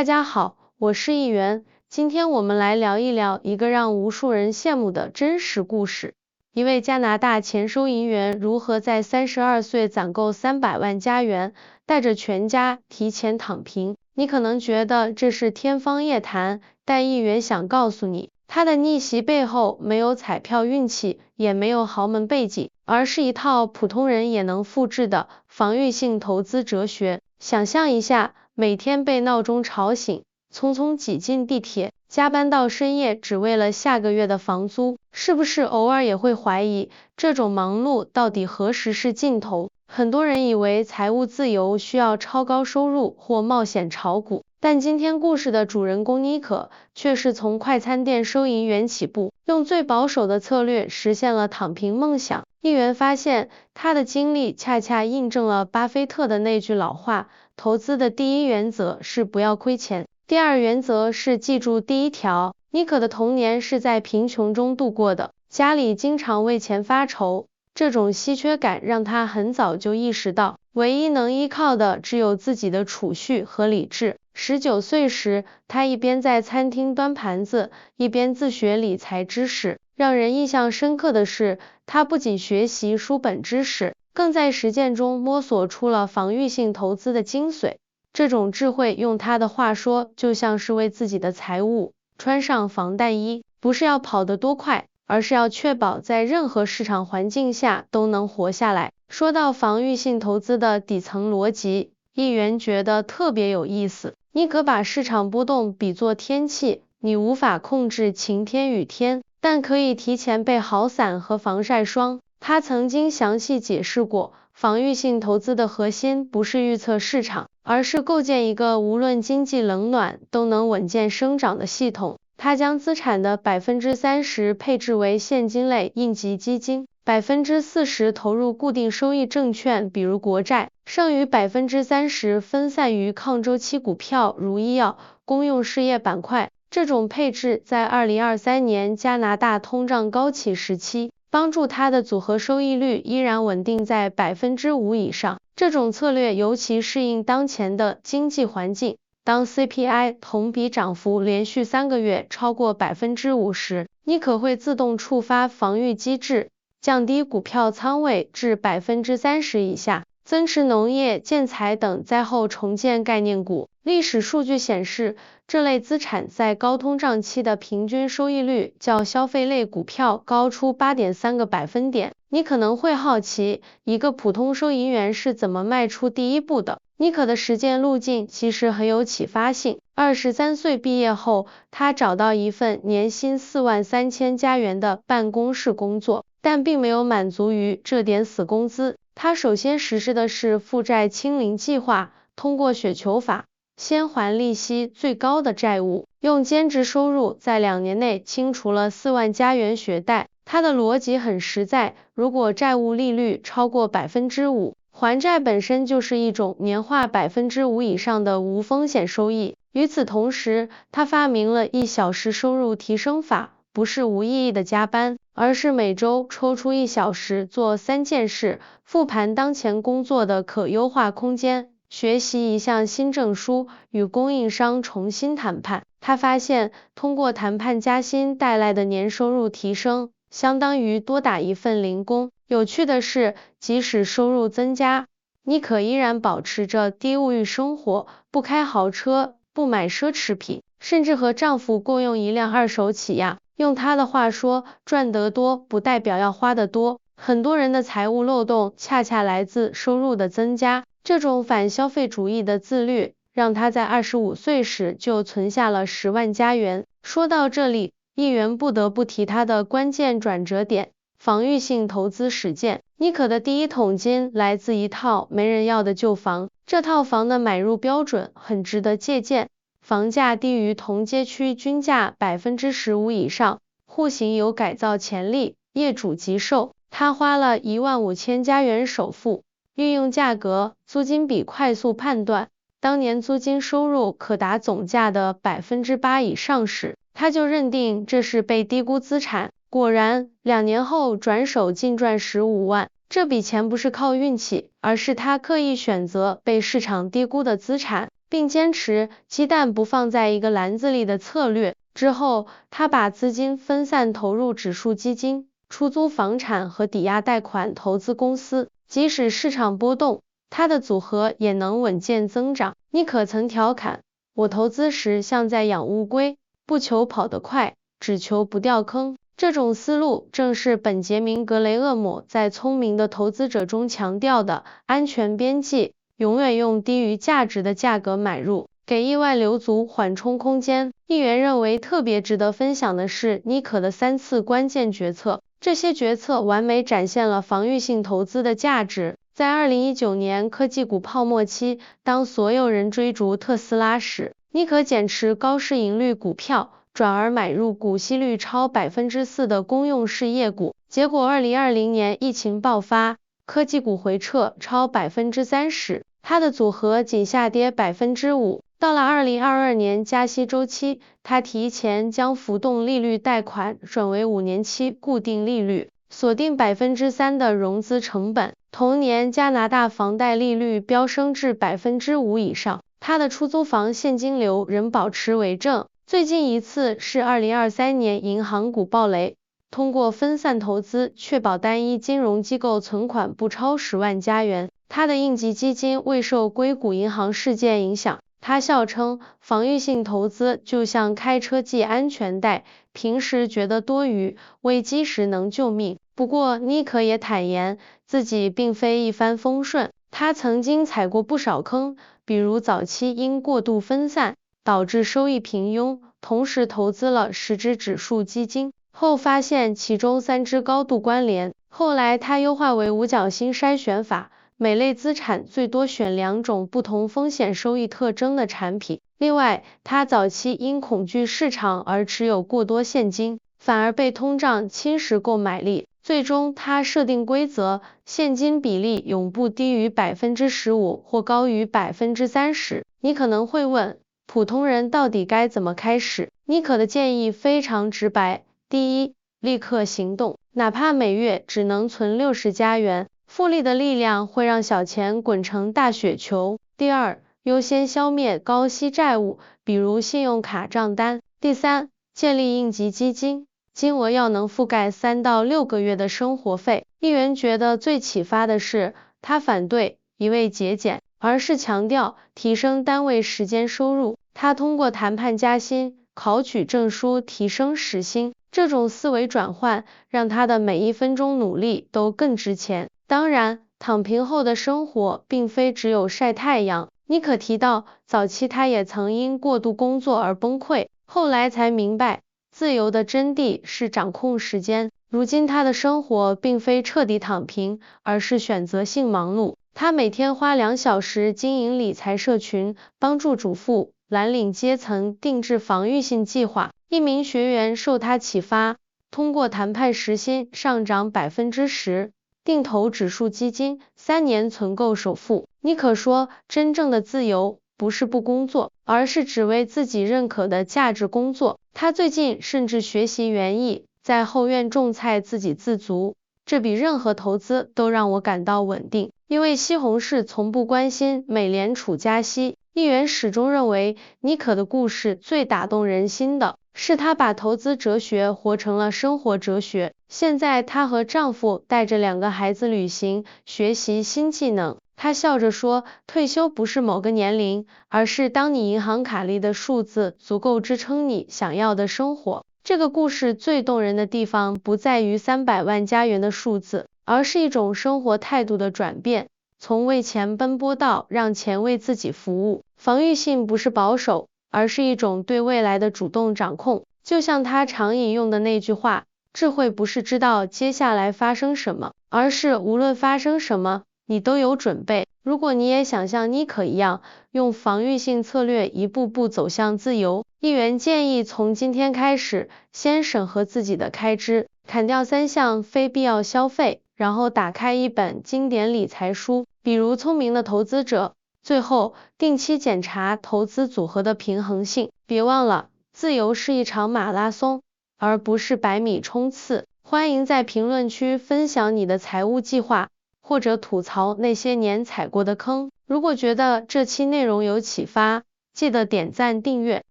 大家好，我是议员，今天我们来聊一聊一个让无数人羡慕的真实故事。一位加拿大前收银员如何在32岁攒够300万加元，带着全家提前躺平。你可能觉得这是天方夜谭，但议员想告诉你，他的逆袭背后没有彩票运气，也没有豪门背景，而是一套普通人也能复制的防御性投资哲学。想象一下，每天被闹钟吵醒，匆匆挤进地铁，加班到深夜，只为了下个月的房租，是不是偶尔也会怀疑，这种忙碌到底何时是尽头？很多人以为财务自由需要超高收入或冒险炒股，但今天故事的主人公妮可，却是从快餐店收银员起步，用最保守的策略实现了躺平梦想。议员发现，他的经历恰恰印证了巴菲特的那句老话，投资的第一原则是不要亏钱，第二原则是记住第一条。妮可的童年是在贫穷中度过的，家里经常为钱发愁，这种稀缺感让他很早就意识到，唯一能依靠的只有自己的储蓄和理智。19岁时，他一边在餐厅端盘子，一边自学理财知识。让人印象深刻的是，他不仅学习书本知识，更在实践中摸索出了防御性投资的精髓。这种智慧，用他的话说，就像是为自己的财务穿上防弹衣，不是要跑得多快，而是要确保在任何市场环境下都能活下来。说到防御性投资的底层逻辑，议员觉得特别有意思。妮可把市场波动比作天气，你无法控制晴天雨天，但可以提前备好伞和防晒霜。他曾经详细解释过，防御性投资的核心不是预测市场，而是构建一个无论经济冷暖都能稳健生长的系统。他将资产的 30% 配置为现金类应急基金， 40% 投入固定收益证券比如国债，剩余 30% 分散于抗周期股票如医药、公用事业板块。这种配置在2023年加拿大通胀高企时期，帮助他的组合收益率依然稳定在 5% 以上。这种策略尤其适应当前的经济环境，当 CPI 同比涨幅连续3个月超过 50%， 妮可会自动触发防御机制，降低股票仓位至 30% 以下，增持农业、建材等灾后重建概念股。历史数据显示，这类资产在高通胀期的平均收益率较消费类股票高出 8.3个百分点。你可能会好奇，一个普通收银员是怎么迈出第一步的？妮可的实践路径其实很有启发性。23岁毕业后，他找到一份年薪43000加元的办公室工作，但并没有满足于这点死工资。他首先实施的是负债清零计划，通过雪球法，先还利息最高的债务，用兼职收入在2年内清除了4万加元学贷。他的逻辑很实在，如果债务利率超过 5%， 还债本身就是一种年化 5% 以上的无风险收益。与此同时，他发明了1小时收入提升法，不是无意义的加班，而是每周抽出1小时做3件事，复盘当前工作的可优化空间，学习一项新证书，与供应商重新谈判。他发现，通过谈判加薪带来的年收入提升，相当于多打一份零工。有趣的是，即使收入增加，妮可依然保持着低物欲生活，不开豪车，不买奢侈品，甚至和丈夫共用一辆二手起亚。用她的话说，赚得多不代表要花得多。很多人的财务漏洞恰恰来自收入的增加。这种反消费主义的自律，让他在25岁时就存下了10万加元。说到这里，议员不得不提他的关键转折点，防御性投资实践。妮可的第一桶金来自一套没人要的旧房，这套房的买入标准很值得借鉴，房价低于同街区均价 15% 以上，户型有改造潜力，业主急售。他花了15000加元首付，运用价格、租金比快速判断，当年租金收入可达总价的 8% 以上时，他就认定这是被低估资产。果然，2年后转手净赚15万。这笔钱不是靠运气，而是他刻意选择被市场低估的资产。并坚持鸡蛋不放在一个篮子里的策略。之后，他把资金分散投入指数基金、出租房产和抵押贷款投资公司，即使市场波动，他的组合也能稳健增长。尼可曾调侃，我投资时像在养乌龟，不求跑得快，只求不掉坑。这种思路正是本杰明·格雷厄姆在《聪明的投资者》中强调的安全边际，永远用低于价值的价格买入，给意外留足缓冲空间。议员认为特别值得分享的是尼可的3次关键决策，这些决策完美展现了防御性投资的价值。在2019年科技股泡沫期，当所有人追逐特斯拉时，尼可减持高市盈率股票，转而买入股息率超 4% 的公用事业股。结果2020年疫情爆发，科技股回撤超 30%， 他的组合仅下跌 5%。到了2022年加息周期，他提前将浮动利率贷款转为5年期固定利率，锁定 3% 的融资成本。同年加拿大房贷利率飙升至 5% 以上，他的出租房现金流仍保持为正。最近一次是2023年银行股暴雷，通过分散投资确保单一金融机构存款不超10万加元。他的应急基金未受硅谷银行事件影响。他笑称，防御性投资就像开车系安全带，平时觉得多余，危机时能救命。不过尼可也坦言，自己并非一帆风顺，他曾经踩过不少坑，比如早期因过度分散导致收益平庸，同时投资了10只指数基金，后发现其中3只高度关联。后来他优化为五角星筛选法，每类资产最多选2种不同风险收益特征的产品。另外，他早期因恐惧市场而持有过多现金，反而被通胀侵蚀购买力。最终他设定规则，现金比例永不低于 15% 或高于 30%。你可能会问，普通人到底该怎么开始？尼可的建议非常直白。第一，立刻行动，哪怕每月只能存60加元，复利的力量会让小钱滚成大雪球。第二，优先消灭高息债务，比如信用卡账单。第三，建立应急基金，金额要能覆盖3到6个月的生活费。议员觉得最启发的是，他反对一味节俭，而是强调提升单位时间收入。他通过谈判加薪、考取证书提升时薪，这种思维转换让他的每1分钟努力都更值钱。当然，躺平后的生活并非只有晒太阳。尼可提到，早期他也曾因过度工作而崩溃，后来才明白，自由的真谛是掌控时间。如今他的生活并非彻底躺平，而是选择性忙碌。他每天花2小时经营理财社群，帮助主妇、蓝领阶层定制防御性计划。一名学员受他启发，通过谈判时薪上涨 10%， 定投指数基金，3年存够首付。尼可说，真正的自由不是不工作，而是只为自己认可的价值工作。他最近甚至学习园艺，在后院种菜自给自足，这比任何投资都让我感到稳定。因为西红柿从不关心美联储加息，议员始终认为尼可的故事最打动人心的是他把投资哲学活成了生活哲学。现在她和丈夫带着2个孩子旅行，学习新技能。她笑着说，退休不是某个年龄，而是当你银行卡里的数字足够支撑你想要的生活。这个故事最动人的地方不在于300万加元的数字，而是一种生活态度的转变，从为钱奔波到让钱为自己服务。防御性不是保守，而是一种对未来的主动掌控。就像他常引用的那句话，智慧不是知道接下来发生什么，而是无论发生什么，你都有准备。如果你也想像尼可一样，用防御性策略一步步走向自由，议员建议从今天开始，先审核自己的开支，砍掉3项非必要消费，然后打开一本经典理财书，比如《聪明的投资者》。最后，定期检查投资组合的平衡性。别忘了，自由是一场马拉松，而不是100米冲刺。欢迎在评论区分享你的财务计划，或者吐槽那些年踩过的坑。如果觉得这期内容有启发，记得点赞订阅，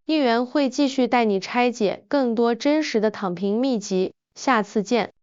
一元会继续带你拆解更多真实的躺平秘籍，下次见。